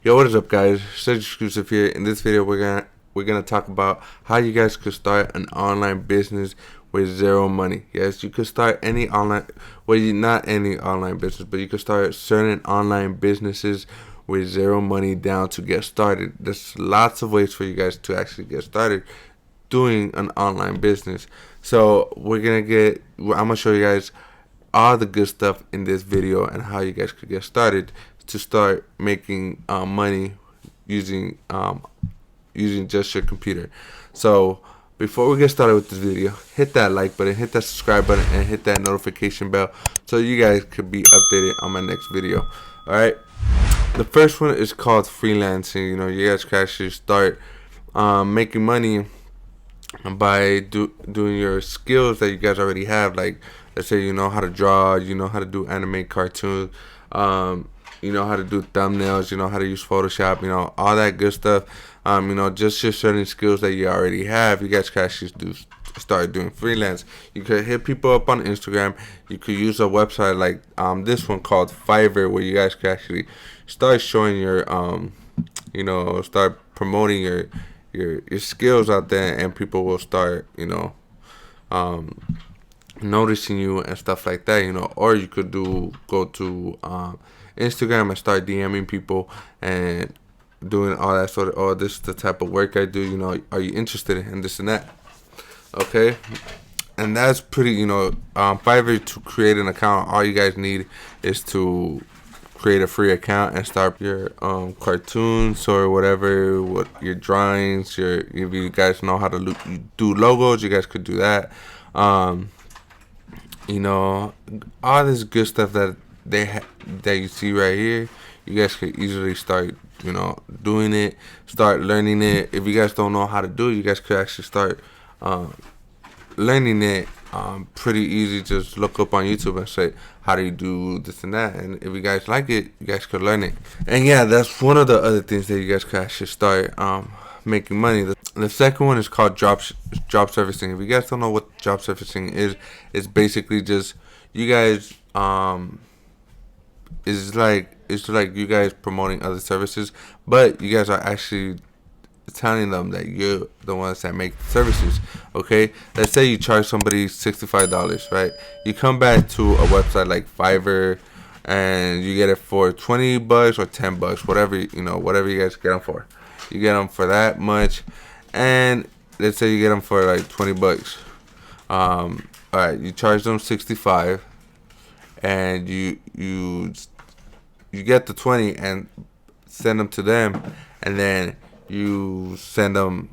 Yo, what is up, guys? Serg exclusive here. In this video, we're gonna talk about how you guys could start an online business with zero money. Yes, you could start any online, well, not any online business, but you could start certain online businesses with zero money down to get started. There's lots of ways for you guys to actually get started doing an online business. So I'm gonna show you guys all the good stuff in this video and how you guys could get started to start making money using using just your computer. So before we get started with this video, hit that like button, hit that subscribe button, and hit that notification bell so you guys could be updated on my next video. All right. The first one is called freelancing. You know, you guys can actually start making money by doing your skills that you guys already have. Like, let's say you know how to draw, you know how to do animate cartoons, you know how to do thumbnails, you know how to use Photoshop, you know, all that good stuff. You know, just your certain skills that you already have, you guys can actually start doing freelance. You could hit people up on Instagram. You could use a website like this one called Fiverr, where you guys can actually start showing your you know, start promoting your skills out there, and people will start, you know, noticing you and stuff like that, you know. Or you could go to Instagram and start DMing people and doing all that sort of, oh, this is the type of work I do, you know, are you interested in this and that? Okay. And that's pretty, you know, Fiverr, to create an account, all you guys need is to create a free account and start your cartoons or whatever, what your drawings, if you guys know how to do logos, you guys could do that. You know, all this good stuff that that you see right here, you guys could easily start, you know, doing it, start learning it. If you guys don't know how to do it, you guys could actually start learning it pretty easy. Just look up on YouTube and say, how do you do this and that? And if you guys like it, you guys could learn it. And yeah, that's one of the other things that you guys could actually start making money. The second one is called job servicing. If you guys don't know what job servicing is, it's basically just you guys it's like you guys promoting other services, but you guys are actually telling them that you're the ones that make the services. Okay, let's say you charge somebody $65, right? You come back to a website like Fiverr and you get it for $20 or $10, whatever, you know, whatever you guys get them for. You get them for that much, and let's say you get them for like $20. All right, you charge them 65, and you get the 20 and send them to them, and then you send them.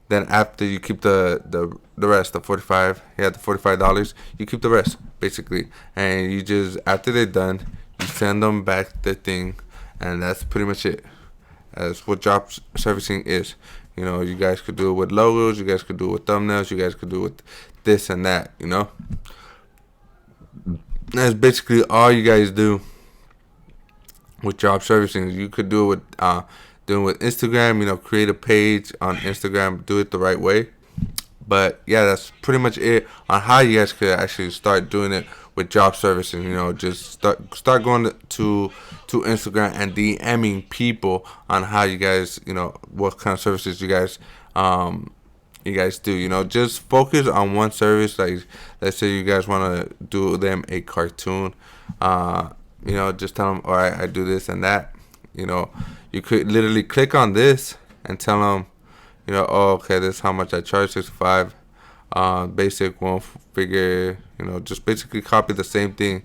Then after you keep the rest, the 45, yeah, the $45, you keep the rest basically, and you just, after they're done, you send them back the thing, and that's pretty much it. That's what job servicing is. You know, you guys could do it with logos, you guys could do it with thumbnails, you guys could do it with this and that, you know. That's basically all you guys do with job servicing. You could do it with doing with Instagram, you know, create a page on Instagram, do it the right way. But yeah, that's pretty much it on how you guys could actually start doing it with job servicing. You know, just start going to Instagram and DMing people on how you guys, you know, what kind of services you guys do. You know, just focus on one service. Like, let's say you guys want to do them a cartoon. You know, just tell them, all right, I do this and that. You know, you could literally click on this and tell them, you know, oh, okay, this is how much I charge, 65. Basic, one figure, you know, just basically copy the same thing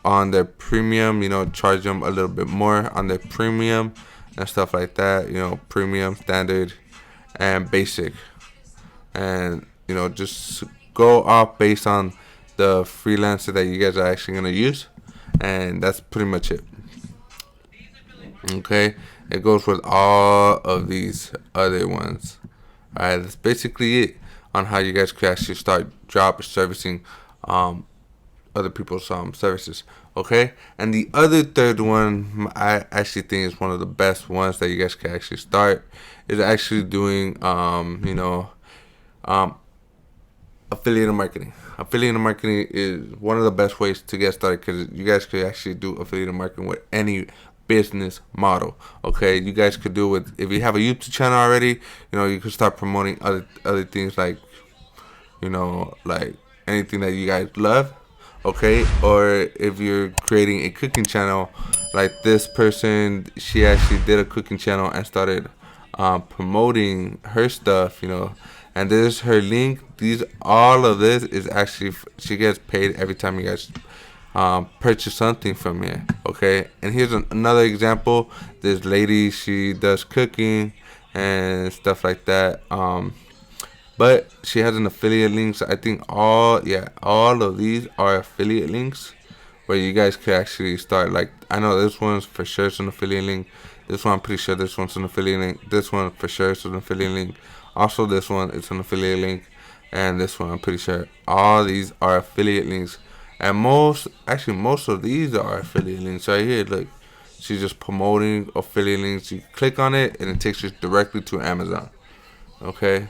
on their premium, you know, charge them a little bit more on their premium and stuff like that, you know, premium, standard, and basic. And, you know, just go off based on the freelancer that you guys are actually going to use. And that's pretty much it. Okay, it goes with all of these other ones. Alright, that's basically it on how you guys could actually start job servicing other people's services. Okay, and the other third one, I actually think is one of the best ones that you guys can actually start, is actually doing you know, affiliate marketing. Affiliate marketing is one of the best ways to get started, because you guys could actually do affiliate marketing with any business model. Okay, you guys could do it if you have a YouTube channel already. You could start promoting other things like like anything that you guys love. Okay, or if you're creating a cooking channel, like this person, she actually did a cooking channel and started promoting her stuff. And this is her link. All of this is actually, she gets paid every time you guys purchase something from here. Okay, and here's another example. This lady, she does cooking and stuff like that. But she has an affiliate links. I think all of these are affiliate links where you guys could actually start. Like, I know this one's for sure is an affiliate link. This one, I'm pretty sure this one's an affiliate link. This one for sure is an affiliate link. Also, this one is an affiliate link. And this one, I'm pretty sure. All these are affiliate links. And most of these are affiliate links right here. Look, she's just promoting affiliate links. You click on it and it takes you directly to Amazon. Okay.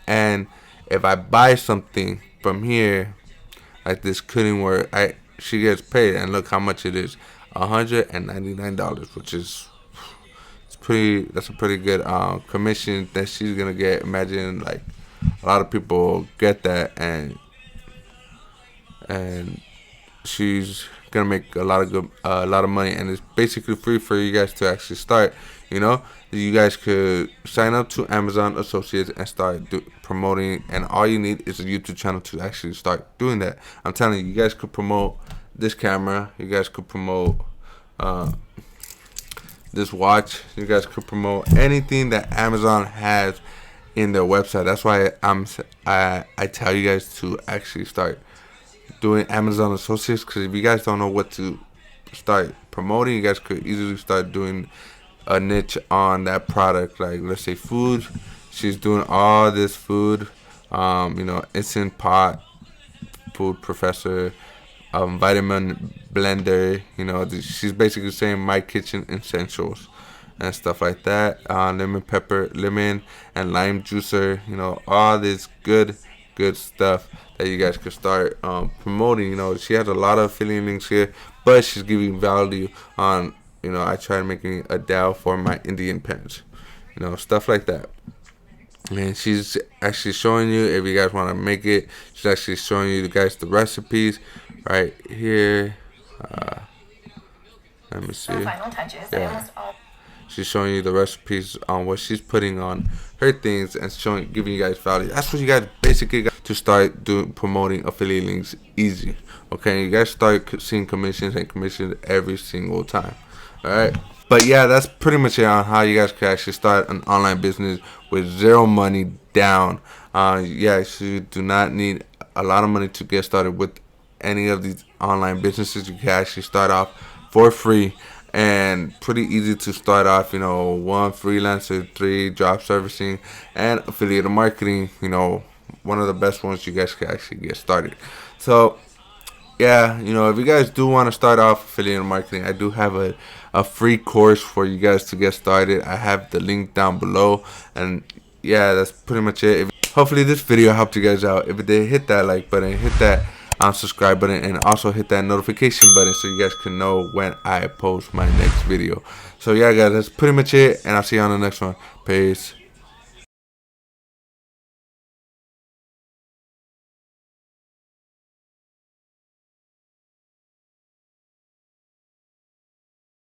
And if I buy something from here, like this cutting work, she gets paid, and look how much it is, $199, which is that's a pretty good commission that she's gonna get. Imagine like a lot of people get that, and she's gonna make a lot of money, and it's basically free for you guys to actually start. You guys could sign up to Amazon Associates and start promoting, and all you need is a YouTube channel to actually start doing that. I'm telling you, you guys could promote this camera, you guys could promote this watch, you guys could promote anything that Amazon has in their website. That's why I tell you guys to actually start doing Amazon Associates, because if you guys don't know what to start promoting, you guys could easily start doing a niche on that product. Like, let's say food, she's doing all this food, instant pot, food professor, vitamin blender. She's basically saying my kitchen essentials and stuff like that. Lemon and lime juicer. All this good stuff that you guys could start promoting. She has a lot of affiliate links here, but she's giving value on. I tried making a dowel for my Indian pants, stuff like that. And she's actually showing you, if you guys want to make it, she's actually showing you guys the recipes right here. Let me see. Yeah. She's showing you the recipes on what she's putting on her things and giving you guys value. That's what you guys basically got to start promoting affiliate links easy. Okay, you guys start seeing commissions every single time. Alright, but yeah, that's pretty much it on how you guys can actually start an online business with zero money down. You do not need a lot of money to get started with any of these online businesses. You can actually start off for free and pretty easy to start off. 1 freelancer, 3 job servicing, and affiliate marketing. One of the best ones you guys can actually get started. So yeah, if you guys do want to start off affiliate marketing, I do have a free course for you guys to get started. I have the link down below, and yeah, that's pretty much it. Hopefully this video helped you guys out. If it did, hit that like button, hit that subscribe button, and also hit that notification button so you guys can know when I post my next video. So yeah, guys, that's pretty much it, and I'll see you on the next one. Peace.